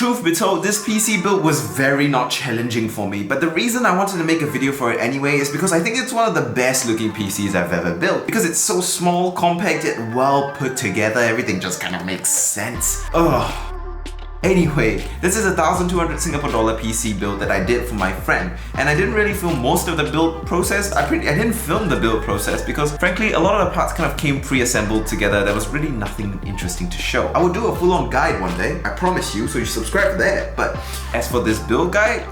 Truth be told, this PC build was very not challenging for me, but the reason I wanted to make a video for it anyway is because I think it's one of the best looking PCs I've ever built. Because it's so small, compact, yet well put together, everything just kind of makes sense. Ugh. Anyway, this is a 1,200 Singapore dollar PC build that I did for my friend, and I didn't really film most of the build process. I didn't film the build process because frankly a lot of the parts kind of came pre-assembled together. There was really nothing interesting to show. I would do a full-on guide one day, I promise you, so you subscribe for that. But as for this build guide,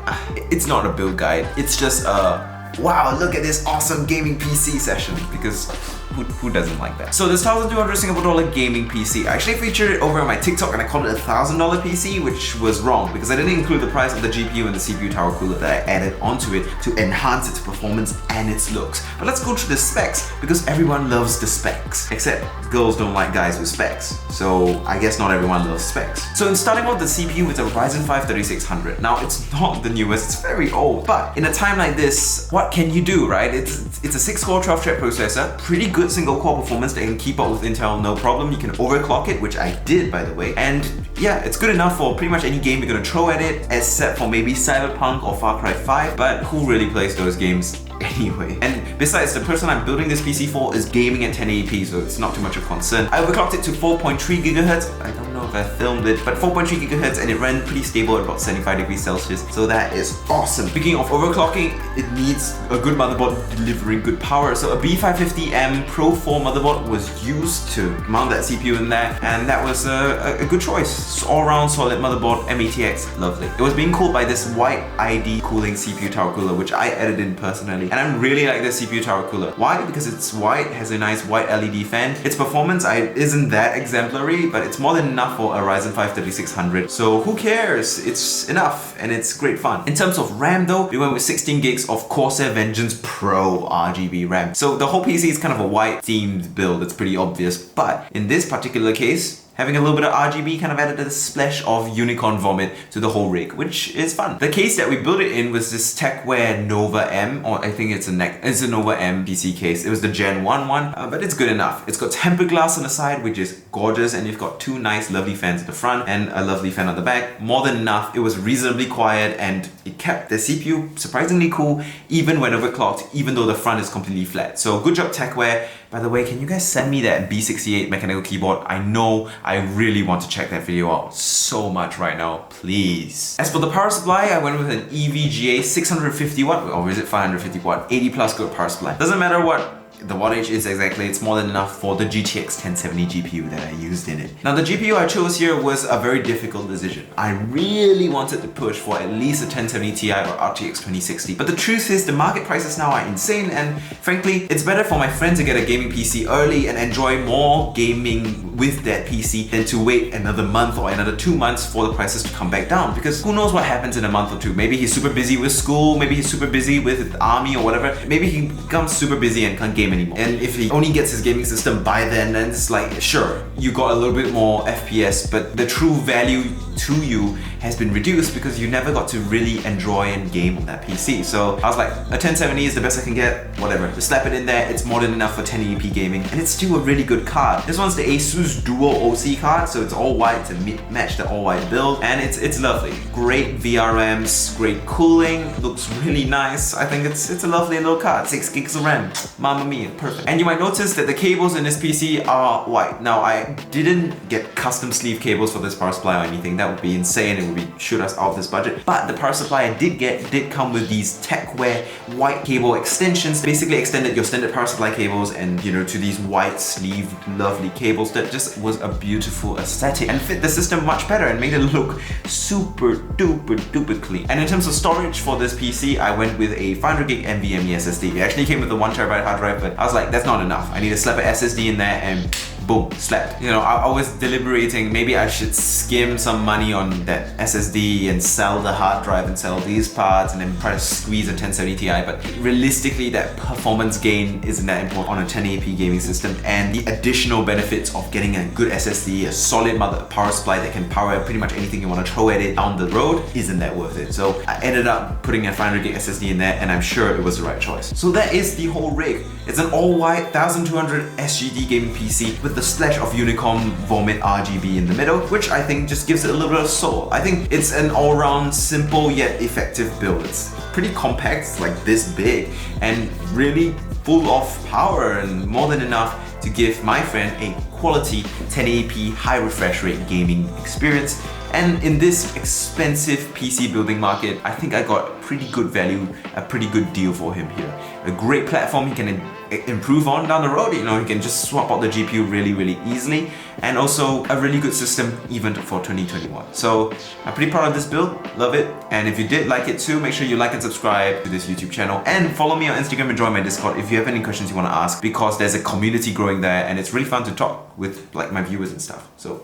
it's not a build guide, it's just a wow, look at this awesome gaming PC session, because who doesn't like that? So this 1,200 Singapore dollar gaming PC, I actually featured it over on my TikTok and I called it a $1,000 PC, which was wrong because I didn't include the price of the GPU and the CPU tower cooler that I added onto it to enhance its performance and its looks. But let's go through the specs because everyone loves the specs, except girls don't like guys with specs. So I guess not everyone loves specs. So in starting off, the CPU is a Ryzen 5 3600. Now it's not the newest, it's very old, but in a time like this, what can you do, right? It's a 6-core 12-thread processor, pretty good single core performance that can keep up with Intel no problem. You can overclock it, which I did by the way, and yeah, it's good enough for pretty much any game you're gonna throw at it, except for maybe Cyberpunk or Far Cry 5, but who really plays those games anyway? And besides, the person I'm building this PC for is gaming at 1080p, so it's not too much of a concern. I overclocked it to 4.3 GHz. I don't know if I filmed it, but 4.3 GHz, and it ran pretty stable at about 75 degrees Celsius, so that is awesome. Speaking of overclocking, it needs a good motherboard delivering good power, so a B550M Pro 4 motherboard was used to mount that CPU in there, and that was a good choice. All-round solid motherboard, METX, lovely. It was being cooled by this white ID cooling CPU tower cooler, which I added in personally, and I really like this CPU tower cooler. Why? Because it's white, has a nice white LED fan. Its performance isn't that exemplary, but it's more than enough for a Ryzen 5 3600. So who cares? It's enough, and it's great fun. In terms of RAM though, we went with 16 gigs of Corsair Vengeance Pro RGB RAM. So the whole PC is kind of a white themed build, it's pretty obvious, but in this particular case, having a little bit of RGB kind of added a splash of unicorn vomit to the whole rig, which is fun. The case that we built it in was this TechWare Nova M, or I think it's a Nova M PC case. It was the Gen 1 one, but it's good enough. It's got tempered glass on the side, which is gorgeous, and you've got two nice lovely fans at the front and a lovely fan on the back. More than enough. It was reasonably quiet and it kept the CPU surprisingly cool even when overclocked, even though the front is completely flat. So good job TechWare. By the way, can you guys send me that B68 mechanical keyboard? I know I really want to check that video out so much right now, please. As for the power supply, I went with an EVGA 650 watt, or is it 550 watt? 80 plus good power supply. Doesn't matter what the wattage is exactly, it's more than enough for the GTX 1070 GPU that I used in it. Now the GPU I chose here was a very difficult decision. I really wanted to push for at least a 1070 Ti or RTX 2060, but the truth is the market prices now are insane, and frankly it's better for my friend to get a gaming PC early and enjoy more gaming with that PC than to wait another month or another 2 months for the prices to come back down, because who knows what happens in a month or two. Maybe he's super busy with school, maybe he's super busy with the army or whatever, maybe he becomes super busy and can't game anymore. And if he only gets his gaming system by then it's like, sure, you got a little bit more FPS, but the true value to you has been reduced because you never got to really enjoy and game on that PC. So I was like, a 1070 is the best I can get, whatever. Just slap it in there, it's more than enough for 1080p gaming, and it's still a really good card. This one's the Asus Dual OC card, so it's all white to match the all white build, and it's lovely. Great VRMs, great cooling, looks really nice. I think it's a lovely little card. 6 gigs of RAM, mamma mia, perfect. And you might notice that the cables in this PC are white. Now I didn't get custom sleeve cables for this power supply or anything. That would be insane, it would be shoot us out of this budget. But the power supply I did come with these TechWare white cable extensions. Basically extended your standard power supply cables and, you know, to these white sleeve lovely cables that just was a beautiful aesthetic and fit the system much better and made it look super duper clean. And in terms of storage for this PC, I went with a 500 gig NVMe SSD. It actually came with a 1 TB hard drive, but I was like, that's not enough. I need to slap an SSD in there and boom, slapped. You know, I was deliberating, maybe I should skim some money on that SSD and sell the hard drive and sell these parts and then try to squeeze a 1070 Ti, but realistically that performance gain isn't that important on a 1080p gaming system, and the additional benefits of getting a good SSD, a solid power supply that can power pretty much anything you want to throw at it down the road isn't that worth it. So I ended up putting a 500 gig SSD in there, and I'm sure it was the right choice. So that is the whole rig. It's an all-white 1200 SGD gaming PC with the the splash of unicorn vomit RGB in the middle, which I think just gives it a little bit of soul. I think it's an all-round simple yet effective build. It's pretty compact, it's like this big, and really full of power and more than enough to give my friend a quality 1080p high refresh rate gaming experience. And in this expensive PC building market, I think I got pretty good value, a pretty good deal for him here. A great platform he can improve on down the road. You know, he can just swap out the GPU really easily, and also a really good system even for 2021. So I'm pretty proud of this build, love it. And if you did like it too, make sure you like and subscribe to this YouTube channel, and follow me on Instagram and join my Discord if you have any questions you want to ask, because there's a community growing there and it's really fun to talk with like my viewers and stuff. So